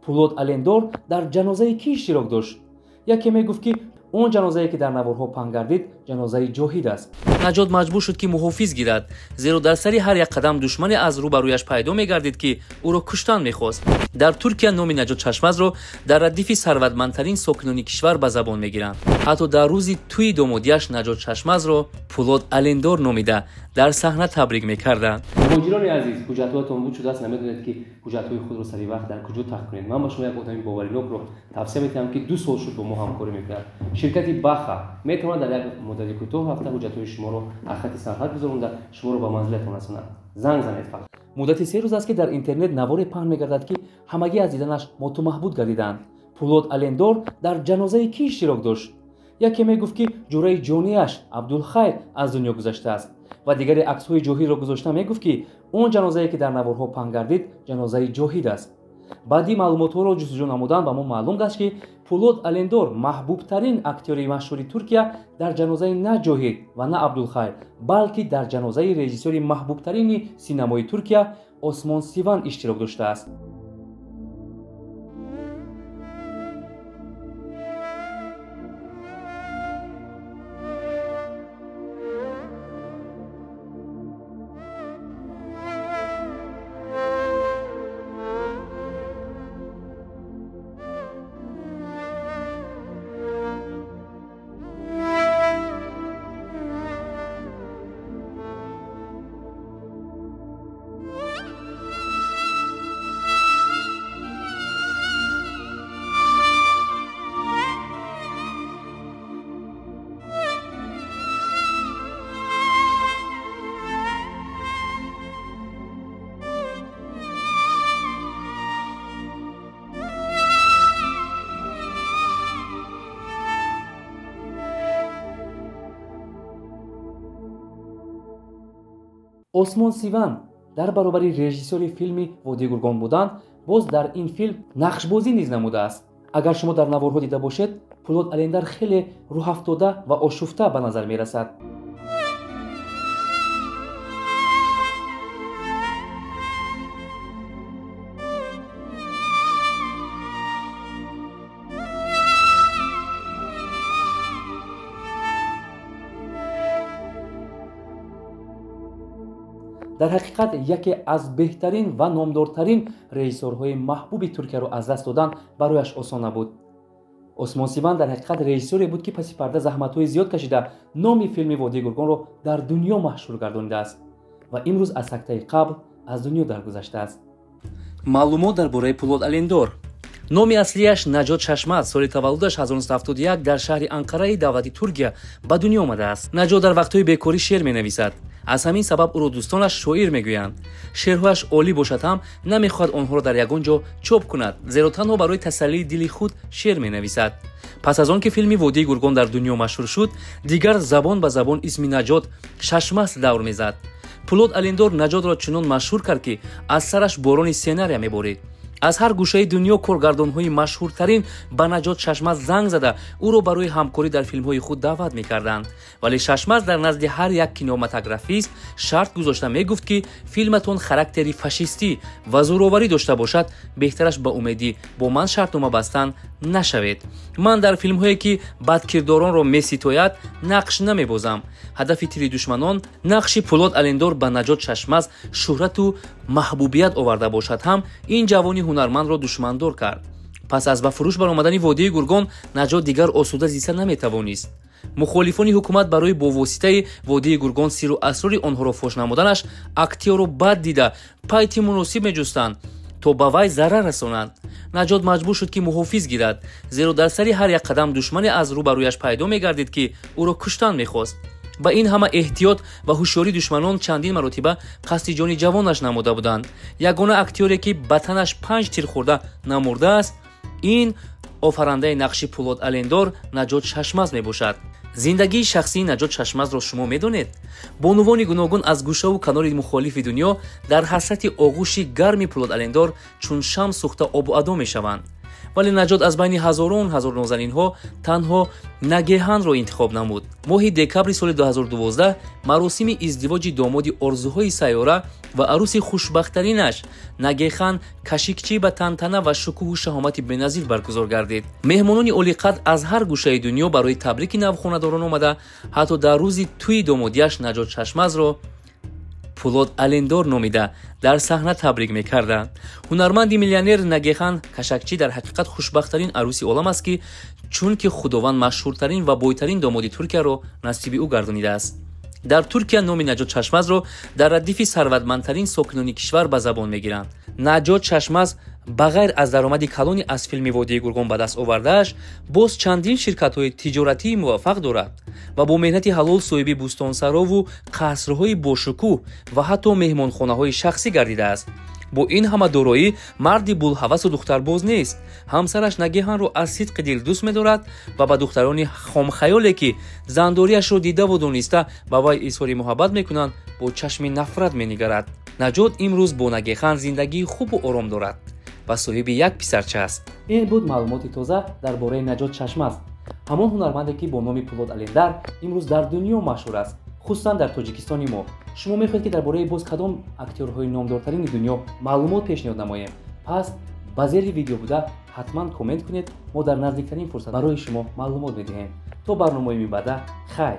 пулод алендор дар ҷанозаи кӣ иштирок дошт? яке мегуфт ки он ҷанозае ки дар наворҳо паҳн гардид ҷанозаи ҷоҳид аст. наҷот маҷбур шуд ки муҳофиз гирад, зеро дар сари ҳар як қадам душмане аз рӯ ба рӯяш пайдо мегардид ки ӯро куштан мехост. дар Туркия номи Наҷот Шашмазро дар радифи сарватмандтарин сокинони кишвар ба забон мегиранд. ҳатто дар рӯзи тӯи домодиаш Наҷот Шашмазро пулод алендор номида дар саҳна табрик мекарданд. муҳоҷирони азиз, ҳуҷҷатҳоятон буд шудааст, намедонед ки ҳуҷҷатҳои худро сари вақт дар куҷо тахт кунед. ман ба шумо як одами боваринокро тавсия метиҳам ки 2 сол шуд бо мо ҳамкорӣ мекунад. ширкати Баха метавонад дар як муддати кӯтоҳ ҳафта ҳуҷҷатҳои шуморо аз хати санъат гузаронда шуморо ба манзилатон расонад. занг занед фақат. муддати 3 рӯз аст ки дар интернет наворе паҳн мегардад ки ҳамагӣ аз диданаш мотумаҳбуд гардиданд. пулод алендор дар ҷанозаи кӣ иштирок дошт? яке мегуфт ки ҷураи ҷонияш Абдулхайр аз дунё гузаштааст ва дигаре аксҳои ҷоҳидро гузошта мегуфт ки он ҷанозае ки дар наворҳо паҳн гардид ҷанозаи ҷоҳид аст. баъди маълумотҳоро ҷустуҷӯ намудан ба мо маълум гашт ки пулод алендор маҳбубтарин актёри машҳури Туркия дар ҷанозаи на ҷоҳид ва на Абдулхайр, балки дар ҷанозаи режиссёри маҳбубтарини синамои Туркия Осмон Сиван иштирок доштааст. осмон Сиван дар баробари режиссёри филми Водии Гургон буданд, боз дар ин филм нақшбозӣ низ намудааст. агар шумо дар наворҳо дида бошед, пулод алендор хеле рӯҳафтода ва ошуфта ба назар мерасад. дар ҳақиқат яке аз беҳтарин ва номдортарин режиссёрҳои маҳбуби Туркияро аз даст додан барояш осон набуд. Осмон Сиван дар ҳақиқат режиссёре буд ки паси парда заҳматҳои зиёд кашида номи филми Водии Гургонро дар дунё маҳшур гардонидааст ва имрӯз аз сактаи қабл аз дунё даргузаштааст. маълумот дар бораи пулод алендор. номи аслияш Наҷот Шашмаз, соли таваллудаш 1971 дар шаҳри Анқараи давлати Туркия ба дунё омадааст. Наҷот дар вақтҳои бекорӣ шеър менависад. аз ҳамин сабаб ӯро дӯстонаш шоир мегӯянд. шеърҳояш олӣ бошад ҳам намехоҳад онҳоро дар ягон ҷо чоп кунад, зеро танҳо барои тасаллии дили худ шеър менависад. пас аз он ки филми Водии Гургон дар дунё машҳур шуд, дигар забон ба забон исми Наҷот Шашмаз давр мезад. пулод алендор Наҷотро чунон машҳур кард ки аз сараш борони сценария меборид. аз ҳар гӯшаи дунё коргардонҳои машҳуртарин ба Наҷот Шашмаз занг зада ӯро барои ҳамкорӣ дар филмҳои худ даъват мекарданд. вале Шашмаз дар назди ҳар як кинематографист шарт гузошта мегуфт ки филматон характери фашистӣ ва зӯроварӣ дошта бошад, беҳтараш ба умеди бо ман шартнома бастан нашавед. ман дар филмҳое ки бадкирдоронро меситояд нақш намебозам. ҳадафи тили душманон нақши пулод алендор ба Наҷот Шашмаз шӯҳрату маҳбубият оварда бошад ҳам ин ҷавони ҳунармандро душмандор кард. пас аз ба фурӯш баромадани Водии Гургон, Наҷот дигар осуда зиста наметавонист. мухолифони ҳукумат барои бо воситаи Водии Гургон сиру асрори онҳоро фош намуданаш актёрро бад дида пайти муносиб меҷустанд, то ба вай зарар расонанд. Наҷот маҷбур шуд ки муҳофиз гирад, зеро дар сари ҳар як қадам душмане аз рӯ ба рӯяш пайдо мегардид ки ӯро куштан мехост. ба ин ҳама эҳтиёт ва ҳушёрии душманон чандин маротиба қасди ҷони ҷавонаш намуда буданд. ягона актёре ки ба танаш 5 тир хӯрда намурдааст, ин офарандаи нақши пулод алендор Наҷот Шашмаз мебошад. зиндагии шахсии Наҷот Шашмазро шумо медонед? бонувони гуногун аз гӯшаву канори мухолифи дунё дар ҳасрати оғӯши гарми пулод алендор чун шам сӯхта обу адо мешаванд. вале наҷот аз байни ҳазорон ҳазор нозанинҳо танҳо нагеҳанро интихоб намуд. моҳи декабри соли 2012 маросими издивоҷи домоди орзуҳои сайёра ва арӯси хушбахттаринаш Нагехан Кашикчӣ ба тантана ва шукӯҳу шаҳомати беназир баргузор гардид. меҳмонони олиқадр аз ҳар гӯшаи дунё барои табрики навхонадорон омада, ҳатто дар рӯзи тӯи домодиаш Наҷот Чашмазро Пулод Алендор номида дар саҳна табрик мекарданд. ҳунарманди миллионер Нагехан Кашакчӣ дар ҳақиқат хушбахттарин арӯси олам аст, ки чунки худованд машҳуртарин ва бойтарин домоди Туркияро насиби ӯ гардонидааст. дар Туркия номи Наҷот Чашмазро дар радифи сарватмандтарин сокинони кишвар ба забон мегиранд. Наҷот Чашмаз ба ғайр аз даромади калони аз филми Водии Гургон ба даст овардааш, боз чандин ширкатҳои тиҷоратии муваффақ дорад ва бо меҳнати ҳалол соҳиби бӯстонсарову қасрҳои бошукӯҳ ва ҳатто меҳмонхонаҳои шахсӣ гардидааст. бо ин ҳама дороӣ марди булҳавасу духтарбоз нест. ҳамсараш Нагеҳанро аз сидқи дил дӯст медорад ва ба духтарони хомхаёле, ки зандориашро дидаву дониста ба вай изҳори муҳаббат мекунанд, бо чашми нафрат менигарад. наҷот имрӯз бо Нагехан зиндагии хубу ором дорад ва соҳиби як писарча аст. ин буд маълумоти тоза дар бораи Наҷот Чашмаз, ҳамон ҳунарманде ки бо номи Пулод Алендар имрӯз дар дунё машҳур аст, хусусан дар тоҷикистони мо. шумо мехоҳед ки дар бораи боз кадом актёрҳои номдортарини дунё маълумот пешниҳод намоем? пас ба зери видео буда ҳатман комент кунед. мо дар наздиктарин фурсат барои шумо маълумот медиҳем. то барномаи баъда хайр.